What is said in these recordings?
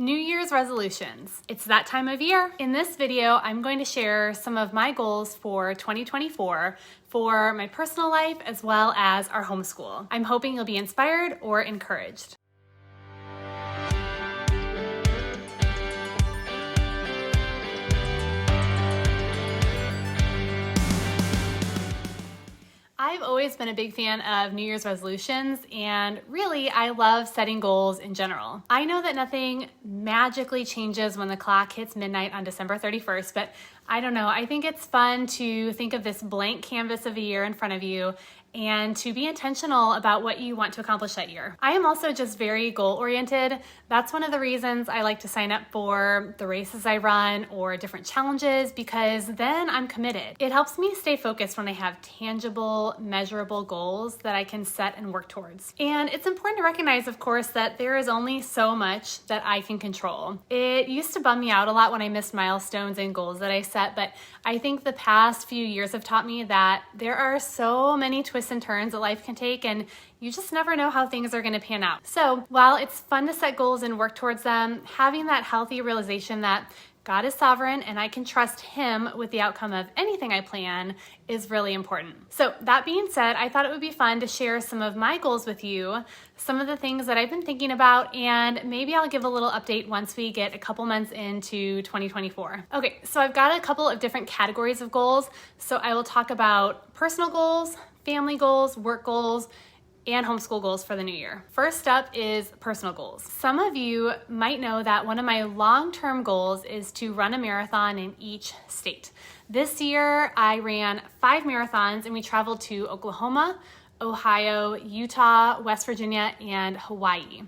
New Year's resolutions. It's that time of year. In this video, I'm going to share some of my goals for 2024 for my personal life as well as our homeschool. I'm hoping you'll be inspired or encouraged. I've always been a big fan of New Year's resolutions, and really, I love setting goals in general. I know that nothing magically changes when the clock hits midnight on December 31st, but I don't know, I think it's fun to think of this blank canvas of a year in front of you and to be intentional about what you want to accomplish that year. I am also just very goal-oriented. That's one of the reasons I like to sign up for the races I run or different challenges, because then I'm committed. It helps me stay focused when I have tangible, measurable goals that I can set and work towards. And it's important to recognize, of course, that there is only so much that I can control. It used to bum me out a lot when I missed milestones and goals that I set, but I think the past few years have taught me that there are so many twists and turns that life can take, and you just never know how things are going to pan out. So while it's fun to set goals and work towards them, having that healthy realization that God is sovereign and I can trust Him with the outcome of anything I plan is really important. So that being said, I thought it would be fun to share some of my goals with you, some of the things that I've been thinking about, and maybe I'll give a little update once we get a couple months into 2024. Okay, so I've got a couple of different categories of goals. So I will talk about personal goals, family goals, work goals, and homeschool goals for the new year. First up is personal goals. Some of you might know that one of my long-term goals is to run a marathon in each state. This year, I ran 5 marathons and we traveled to Oklahoma, Ohio, Utah, West Virginia, and Hawaii.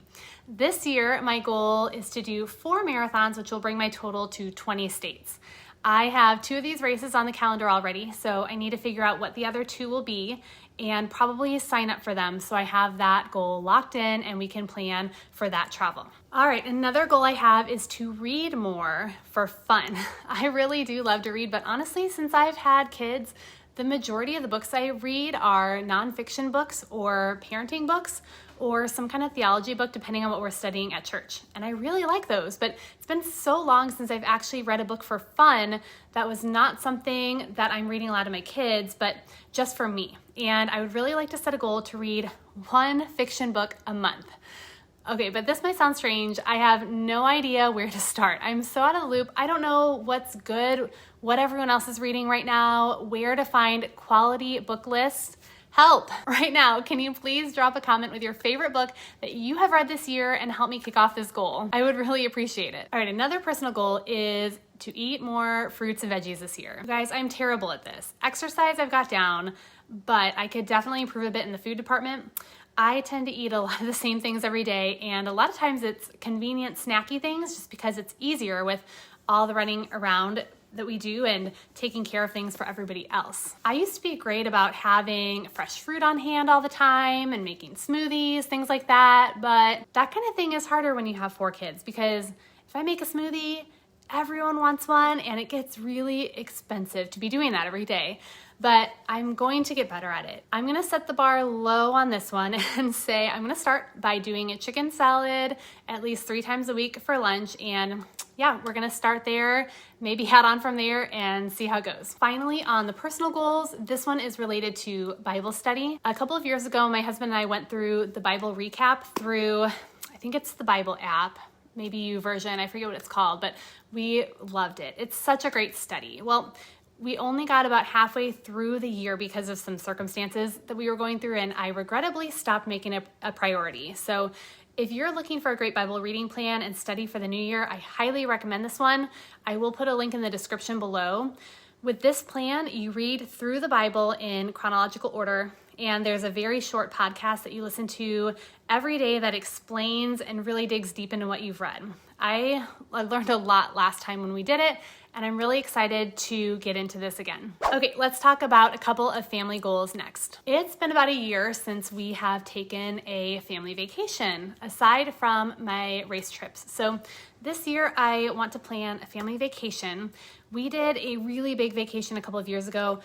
This year, my goal is to do 4 marathons, which will bring my total to 20 states. I have 2 of these races on the calendar already, so I need to figure out what the other 2 will be and probably sign up for them so I have that goal locked in and we can plan for that travel. All right, another goal I have is to read more for fun. I really do love to read, but honestly, since I've had kids, the majority of the books I read are nonfiction books or parenting books or some kind of theology book, depending on what we're studying at church. And I really like those, but it's been so long since I've actually read a book for fun that was not something that I'm reading aloud to my kids, but just for me. And I would really like to set a goal to read 1 fiction book a month. Okay, but this might sound strange. I have no idea where to start. I'm so out of the loop. I don't know what's good, what everyone else is reading right now, where to find quality book lists. Help right now. Can you please drop a comment with your favorite book that you have read this year and help me kick off this goal? I would really appreciate it. All right, another personal goal is to eat more fruits and veggies this year. Guys, I'm terrible at this. Exercise I've got down, but I could definitely improve a bit in the food department. I tend to eat a lot of the same things every day, and a lot of times it's convenient, snacky things just because it's easier with all the running around that we do and taking care of things for everybody else. I used to be great about having fresh fruit on hand all the time and making smoothies, things like that, but that kind of thing is harder when you have 4 kids, because if I make a smoothie, everyone wants one and it gets really expensive to be doing that every day. But I'm going to get better at it. I'm gonna set the bar low on this one and say I'm gonna start by doing a chicken salad at least 3 times a week for lunch, and yeah, we're gonna start there, maybe head on from there and see how it goes. Finally, on the personal goals, this one is related to Bible study. A couple of years ago, my husband and I went through the Bible recap through, I think it's the Bible app, maybe YouVersion, I forget what it's called, but we loved it. It's such a great study. Well, we only got about halfway through the year because of some circumstances that we were going through, and I regrettably stopped making it a priority. So if you're looking for a great Bible reading plan and study for the new year, I highly recommend this one. I will put a link in the description below. With this plan, you read through the Bible in chronological order, and there's a very short podcast that you listen to every day that explains and really digs deep into what you've read. I learned a lot last time when we did it, and I'm really excited to get into this again. Okay, let's talk about a couple of family goals next. It's been about a year since we have taken a family vacation, aside from my race trips. So this year I want to plan a family vacation. We did a really big vacation a couple of years ago.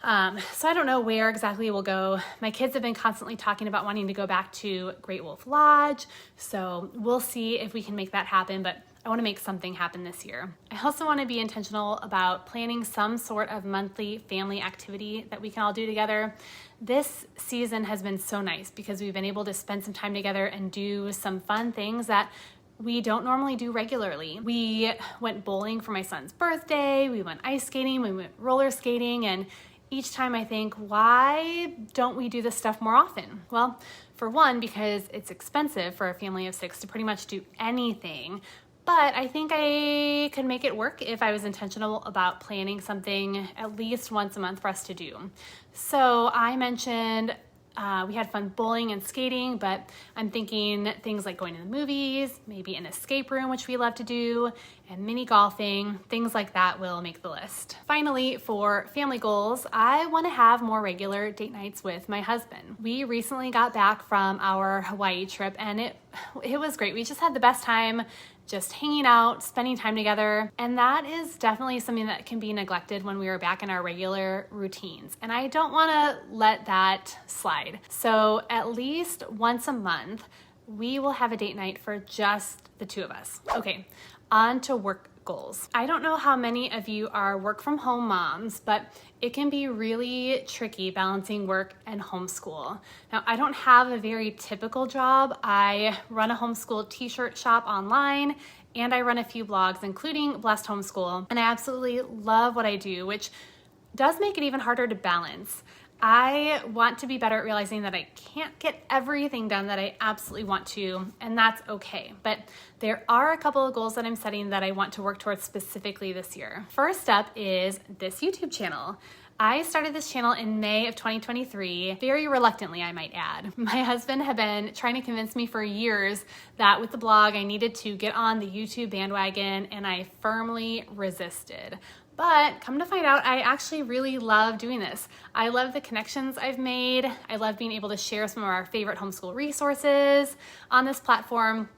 So I don't know where exactly we'll go. My kids have been constantly talking about wanting to go back to Great Wolf Lodge, so we'll see if we can make that happen, but I want to make something happen this year. I also want to be intentional about planning some sort of monthly family activity that we can all do together. This season has been so nice because we've been able to spend some time together and do some fun things that we don't normally do regularly. We went bowling for my son's birthday, we went ice skating, we went roller skating, and each time I think, why don't we do this stuff more often? Well, for one, because it's expensive for a family of 6 to pretty much do anything. But I think I could make it work if I was intentional about planning something at least once a month for us to do. So I mentioned we had fun bowling and skating, but I'm thinking things like going to the movies, maybe an escape room, which we love to do, and mini golfing, things like that will make the list. Finally, for family goals, I want to have more regular date nights with my husband. We recently got back from our Hawaii trip and it was great. We just had the best time just hanging out, spending time together. And that is definitely something that can be neglected when we are back in our regular routines. And I don't want to let that slide. So at least once a month, we will have a date night for just the two of us. Okay, on to work goals. I don't know how many of you are work from home moms, but it can be really tricky balancing work and homeschool. Now, I don't have a very typical job. I run a homeschool t-shirt shop online and I run a few blogs, including Blessed Homeschool, and I absolutely love what I do, which does make it even harder to balance. I want to be better at realizing that I can't get everything done that I absolutely want to, and that's okay. But there are a couple of goals that I'm setting that I want to work towards specifically this year. First up is this YouTube channel. I started this channel in May of 2023, very reluctantly, I might add. My husband had been trying to convince me for years that with the blog, I needed to get on the YouTube bandwagon, and I firmly resisted. But come to find out, I actually really love doing this. I love the connections I've made. I love being able to share some of our favorite homeschool resources on this platform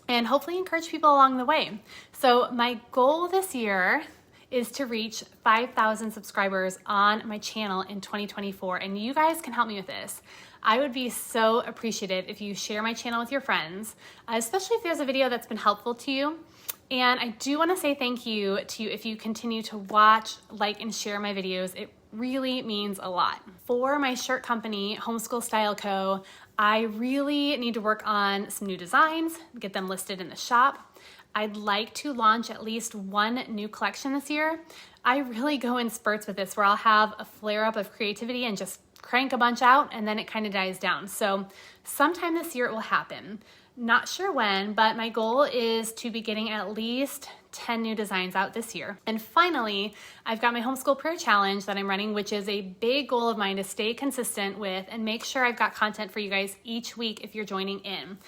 and hopefully encourage people along the way. So my goal this year is to reach 5,000 subscribers on my channel in 2024, and you guys can help me with this. I would be so appreciative if you share my channel with your friends, especially if there's a video that's been helpful to you. And I do want to say thank you to you if you continue to watch, like, and share my videos. It really means a lot. For my shirt company, Homeschool Style Co., I really need to work on some new designs, get them listed in the shop. I'd like to launch at least one new collection this year. I really go in spurts with this where I'll have a flare up of creativity and just crank a bunch out and then it kind of dies down. So sometime this year it will happen. Not sure when, but my goal is to be getting at least 10 new designs out this year. And finally, I've got my homeschool prayer challenge that I'm running, which is a big goal of mine to stay consistent with and make sure I've got content for you guys each week if you're joining in.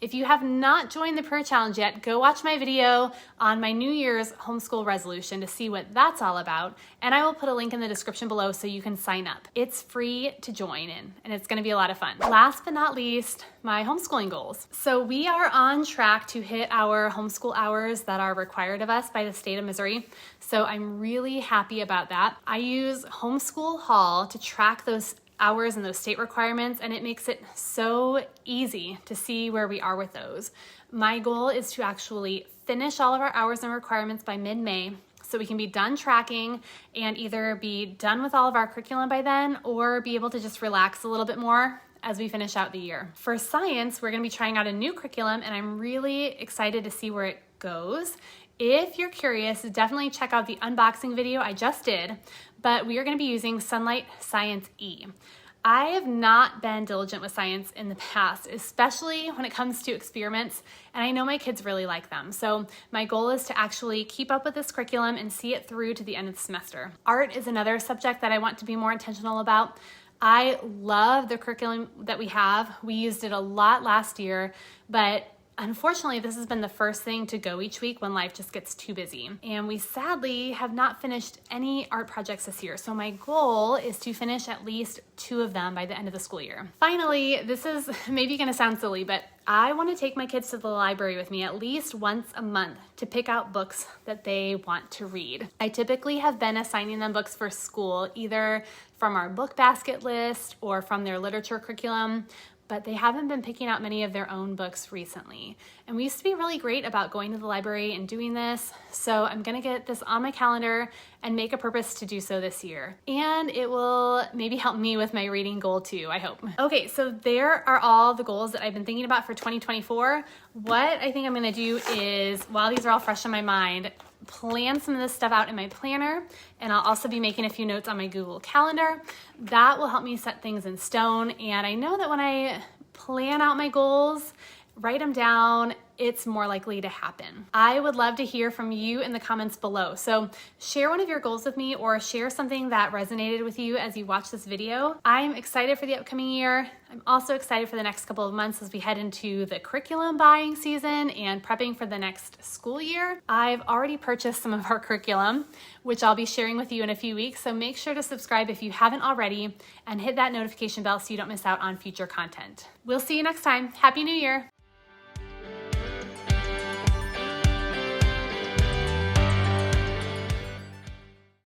If you have not joined the prayer challenge yet, go watch my video on my New Year's homeschool resolution to see what that's all about. And I will put a link in the description below so you can sign up. It's free to join in, and it's gonna be a lot of fun. Last but not least, my homeschooling goals. So we are on track to hit our homeschool hours that are required of us by the state of Missouri. So I'm really happy about that. I use Homeschool Hall to track those hours and those state requirements, and it makes it so easy to see where we are with those. My goal is to actually finish all of our hours and requirements by mid-May so we can be done tracking and either be done with all of our curriculum by then or be able to just relax a little bit more as we finish out the year. For science, we're gonna be trying out a new curriculum, and I'm really excited to see where it goes. If you're curious, definitely check out the unboxing video I just did, but we are going to be using Sunlight Science E. I have not been diligent with science in the past, especially when it comes to experiments, and I know my kids really like them. So my goal is to actually keep up with this curriculum and see it through to the end of the semester. Art is another subject that I want to be more intentional about. I love the curriculum that we have. We used it a lot last year, but Unfortunately, this has been the first thing to go each week when life just gets too busy. And we sadly have not finished any art projects this year. So my goal is to finish at least 2 of them by the end of the school year. Finally, this is maybe gonna sound silly, but I want to take my kids to the library with me at least once a month to pick out books that they want to read. I typically have been assigning them books for school, either from our book basket list or from their literature curriculum, but they haven't been picking out many of their own books recently. And we used to be really great about going to the library and doing this, so I'm gonna get this on my calendar and make a purpose to do so this year. And it will maybe help me with my reading goal too, I hope. Okay, so there are all the goals that I've been thinking about for 2024. What I think I'm gonna do is, while these are all fresh in my mind, plan some of this stuff out in my planner, and I'll also be making a few notes on my Google Calendar. That will help me set things in stone, and I know that when I plan out my goals, write them down, it's more likely to happen. I would love to hear from you in the comments below. So share one of your goals with me, or share something that resonated with you as you watch this video. I'm excited for the upcoming year. I'm also excited for the next couple of months as we head into the curriculum buying season and prepping for the next school year. I've already purchased some of our curriculum, which I'll be sharing with you in a few weeks. So make sure to subscribe if you haven't already, and hit that notification bell so you don't miss out on future content. We'll see you next time. Happy New Year.